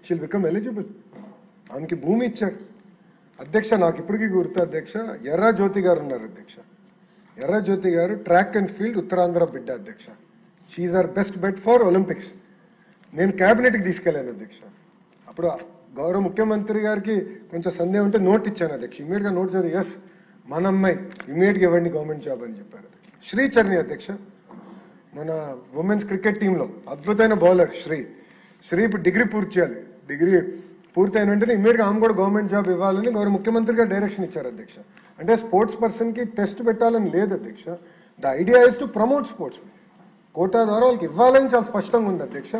She'll become eligible. ఆమెకి భూమి ఇచ్చారు అధ్యక్ష. నాకు ఇప్పటికీ గుర్తు అధ్యక్ష, ఎర్ర జ్యోతి గారు ఉన్నారు అధ్యక్ష. ఎర్ర జ్యోతి గారు ట్రాక్ అండ్ ఫీల్డ్ ఉత్తరాంధ్ర బిడ్డ అధ్యక్ష. She are best bet for Olympics. నేను క్యాబినెట్కి తీసుకెళ్ళాను అధ్యక్ష. అప్పుడు గౌరవ ముఖ్యమంత్రి గారికి కొంచెం సందేహం ఉంటే నోట్ ఇచ్చాను అధ్యక్ష. ఇమీడియట్గా నోట్ చదివి ఎస్ మన అమ్మాయి ఇమీడియట్గా ఇవ్వండి గవర్నమెంట్ జాబ్ అని చెప్పారు. శ్రీచరణి అధ్యక్ష, మన ఉమెన్స్ క్రికెట్ టీంలో అద్భుతమైన బౌలర్ శ్రీ ఇప్పుడు డిగ్రీ పూర్తి చేయాలి. డిగ్రీ పూర్తయిన వెంటనే ఇమీడియట్గా ఆమె కూడా గవర్నమెంట్ జాబ్ ఇవ్వాలని గౌరవ ముఖ్యమంత్రి గారు డైరెక్షన్ ఇచ్చారు అధ్యక్ష. అంటే స్పోర్ట్స్ పర్సన్కి టెస్ట్ పెట్టాలని లేదు అధ్యక్ష. The idea is to promote sports. Quota ద్వారా వాళ్ళకి ఇవ్వాలని చాలా స్పష్టంగా ఉంది అధ్యక్ష.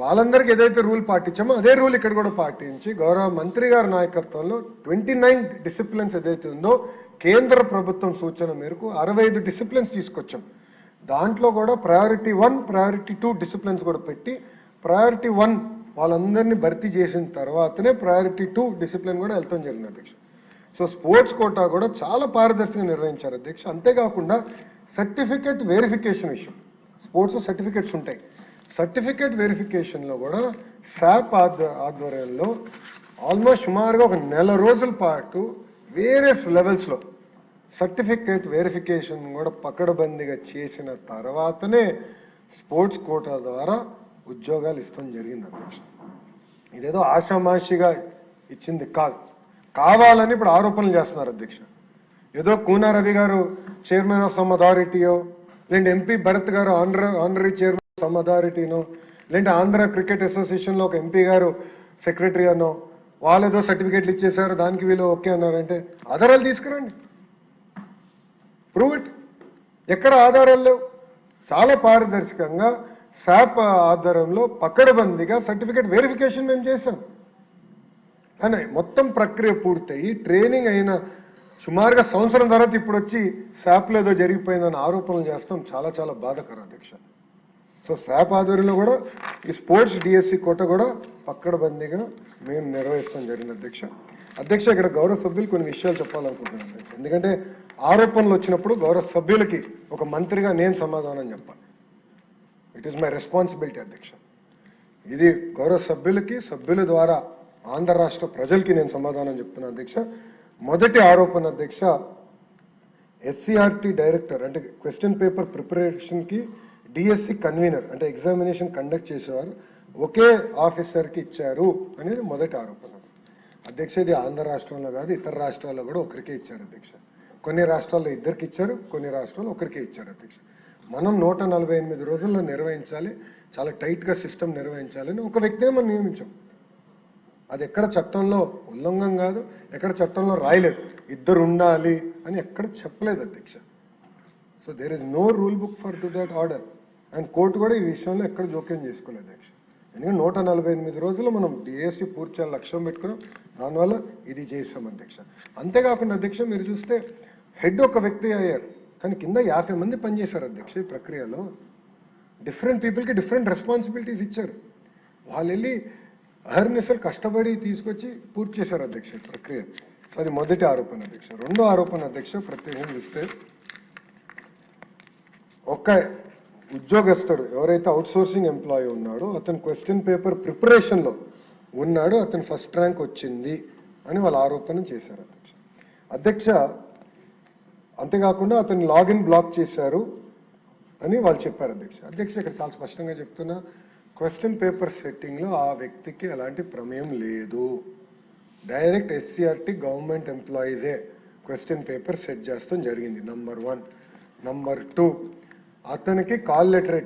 వాళ్ళందరికీ ఏదైతే రూల్ పాటించామో అదే రూల్ ఇక్కడ కూడా పాటించి గౌరవ మంత్రి గారి నాయకత్వంలో 29 డిసిప్లిన్స్ ఏదైతే ఉందో కేంద్ర ప్రభుత్వం సూచన మేరకు 65 డిసిప్లిన్స్ తీసుకొచ్చాం. దాంట్లో కూడా ప్రయారిటీ 1, ప్రయారిటీ 2 డిసిప్లిన్స్ కూడా పెట్టి ప్రయారిటీ 1 వాళ్ళందరినీ భర్తీ చేసిన తర్వాతనే ప్రయారిటీ 2 డిసిప్లిన్ కూడా వెళ్తాం జరిగింది అధ్యక్ష. సో స్పోర్ట్స్ కోటా కూడా చాలా పారదర్శకంగా నిర్వహించారు అధ్యక్ష. అంతేకాకుండా సర్టిఫికేట్ వెరిఫికేషన్ విషయం, స్పోర్ట్స్ సర్టిఫికేట్స్ ఉంటాయి. సర్టిఫికేట్ వెరిఫికేషన్లో కూడా శాప్ ఆధ్వర్యంలో ఆల్మోస్ట్ సుమారుగా ఒక నెల రోజుల పాటు వేరియస్ లెవెల్స్లో సర్టిఫికేట్ వెరిఫికేషన్ కూడా పకడ్బందీగా చేసిన తర్వాతనే స్పోర్ట్స్ కోటా ద్వారా ఉద్యోగాలు ఇస్తాం జరిగింది అధ్యక్ష. ఇదేదో ఆషామాషిగా ఇచ్చింది కాదు, కావాలని ఇప్పుడు ఆరోపణలు చేస్తున్నారు అధ్యక్ష. ఏదో కూనా రవి గారు చైర్మన్ ఆఫ్ సమ్ అథారిటీయో, లేదంటే ఎంపీ భరత్ గారు ఆనరీ చైర్మన్ సమ్ అథారిటీనో, లేదంటే ఆంధ్ర క్రికెట్ అసోసియేషన్లో ఒక ఎంపీ గారు సెక్రటరీ అనో వాళ్ళు ఏదో సర్టిఫికేట్లు ఇచ్చేసారు దానికి వీళ్ళు ఓకే అన్నారంటే ఆధారాలు తీసుకురండి, ప్రూవ్ ఇట్. ఎక్కడ ఆధారాలు లేవు. చాలా పారదర్శకంగా శాప్ ఆధారంలో పకడ్బందీగా సర్టిఫికేట్ వెరిఫికేషన్ మేము చేసాం. కానీ మొత్తం ప్రక్రియ పూర్తయి ట్రైనింగ్ అయిన సుమారుగా సంవత్సరం తర్వాత ఇప్పుడు వచ్చి శాప్లో ఏదో జరిగిపోయిందని ఆరోపణలు చేస్తాం. చాలా చాలా బాధాకరం అధ్యక్ష. సో శాప్ ఆధ్వర్యంలో కూడా ఈ స్పోర్ట్స్ డిఎస్సి కోట కూడా పక్కడబందీగా మేము నిర్వహిస్తాం జరిగింది అధ్యక్ష. ఇక్కడ గౌరవ సభ్యులు కొన్ని విషయాలు చెప్పాలనుకుంటున్నాను అధ్యక్ష. ఎందుకంటే ఆరోపణలు వచ్చినప్పుడు గౌరవ సభ్యులకి ఒక మంత్రిగా నేను సమాధానం చెప్పాలి. ఇట్ ఈస్ మై రెస్పాన్సిబిలిటీ అధ్యక్ష. ఇది గౌరవ సభ్యులకి, సభ్యుల ద్వారా ఆంధ్ర రాష్ట్ర ప్రజలకి నేను సమాధానం చెప్తున్నాను అధ్యక్ష. మొదటి ఆరోపణ అధ్యక్ష, ఎస్సీఆర్టీ డైరెక్టర్ అంటే క్వశ్చన్ పేపర్ ప్రిపరేషన్కి డిఎస్సి కన్వీనర్ అంటే ఎగ్జామినేషన్ కండక్ట్ చేసేవారు ఒకే ఆఫీసర్కి ఇచ్చారు అనేది మొదటి ఆరోపణ అధ్యక్ష. ఇది ఆంధ్ర రాష్ట్రంలో కాదు, ఇతర రాష్ట్రాల్లో కూడా ఒకరికే ఇచ్చారు అధ్యక్ష. కొన్ని రాష్ట్రాల్లో ఇద్దరికి ఇచ్చారు, కొన్ని రాష్ట్రాల్లో ఒకరికే ఇచ్చారు అధ్యక్ష. మనం 148 రోజుల్లో నిర్వహించాలి, చాలా టైట్గా సిస్టమ్ నిర్వహించాలని ఒక వ్యక్తిని మనం నియమించాం. అది ఎక్కడ చట్టంలో ఉల్లంఘన కాదు, ఎక్కడ చట్టంలో రాయలేదు ఇద్దరు ఉండాలి అని ఎక్కడ చెప్పలేదు అధ్యక్ష. So there is no rule book for to that order. And court కూడా ఈ విషయంలో ఎక్కడ జోక్యం చేసుకోలేదు అధ్యక్ష. ఎందుకంటే 148 రోజుల్లో మనం డిఎస్సి పూర్తి చేయాలి లక్ష్యం పెట్టుకున్నాం, దానివల్ల ఇది చేసాం అధ్యక్ష. అంతేకాకుండా అధ్యక్ష మీరు చూస్తే హెడ్ ఒక వ్యక్తి అయ్యారు, కానీ కింద 50 మంది పనిచేశారు అధ్యక్ష. ఈ ప్రక్రియలో డిఫరెంట్ పీపుల్కి డిఫరెంట్ రెస్పాన్సిబిలిటీస్ ఇచ్చారు. వాళ్ళు వెళ్ళి అహర్నిశలు కష్టపడి తీసుకొచ్చి పూర్తి చేశారు అధ్యక్ష ఈ ప్రక్రియ. సో అది మొదటి ఆరోపణ అధ్యక్ష. రెండో ఆరోపణ అధ్యక్ష, ప్రత్యేకంగా చూస్తే ఒక్క ఉద్యోగస్తుడు ఎవరైతే అవుట్సోర్సింగ్ ఎంప్లాయీ ఉన్నాడో అతను క్వశ్చన్ పేపర్ ప్రిపరేషన్లో ఉన్నాడు, అతను ఫస్ట్ ర్యాంక్ వచ్చింది అని వాళ్ళు ఆరోపణ చేశారు అధ్యక్ష. అంతేకాకుండా అతను లాగిన్ బ్లాక్ చేశారు అని వాళ్ళు చెప్పారు అధ్యక్ష. ఇక్కడ చాలా స్పష్టంగా చెప్తున్నా, క్వశ్చన్ పేపర్ సెట్టింగ్లో ఆ వ్యక్తికి ఎలాంటి ప్రమేయం లేదు. డైరెక్ట్ ఎస్సీఆర్టీ గవర్నమెంట్ ఎంప్లాయీసే క్వశ్చన్ పేపర్ సెట్ చేస్తాం జరిగింది, నంబర్ 1. నంబర్ 2, అతనికి కాల్ లెటర్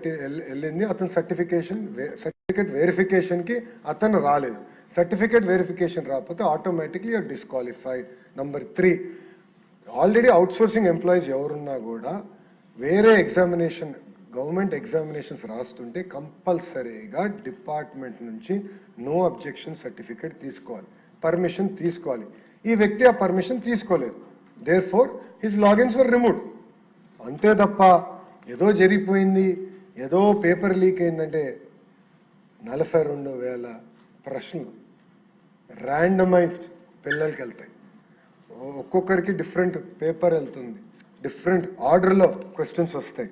వెళ్ళింది, అతను సర్టిఫికేట్ వెరిఫికేషన్కి అతను రాలేదు. సర్టిఫికేట్ వెరిఫికేషన్ రాకపోతే automatically are disqualified. Number 3, already outsourcing employees ఎవరున్నా కూడా వేరే ఎగ్జామినేషన్ గవర్నమెంట్ ఎగ్జామినేషన్స్ రాస్తుంటే కంపల్సరీగా డిపార్ట్మెంట్ నుంచి నో అబ్జెక్షన్ సర్టిఫికేట్ తీసుకోవాలి, పర్మిషన్ తీసుకోవాలి. ఈ వ్యక్తి ఆ పర్మిషన్ తీసుకోలేదు, therefore his logins were removed. అంతే తప్ప ఏదో జరిగిపోయింది, ఏదో పేపర్ లీక్ అయిందంటే 42,000 ప్రశ్నలు ర్యాండమైజ్డ్ పిల్లలకి వెళ్తాయి. ఒక్కొక్కరికి డిఫరెంట్ పేపర్ వెళ్తుంది, డిఫరెంట్ ఆర్డర్లో క్వశ్చన్స్ వస్తాయి.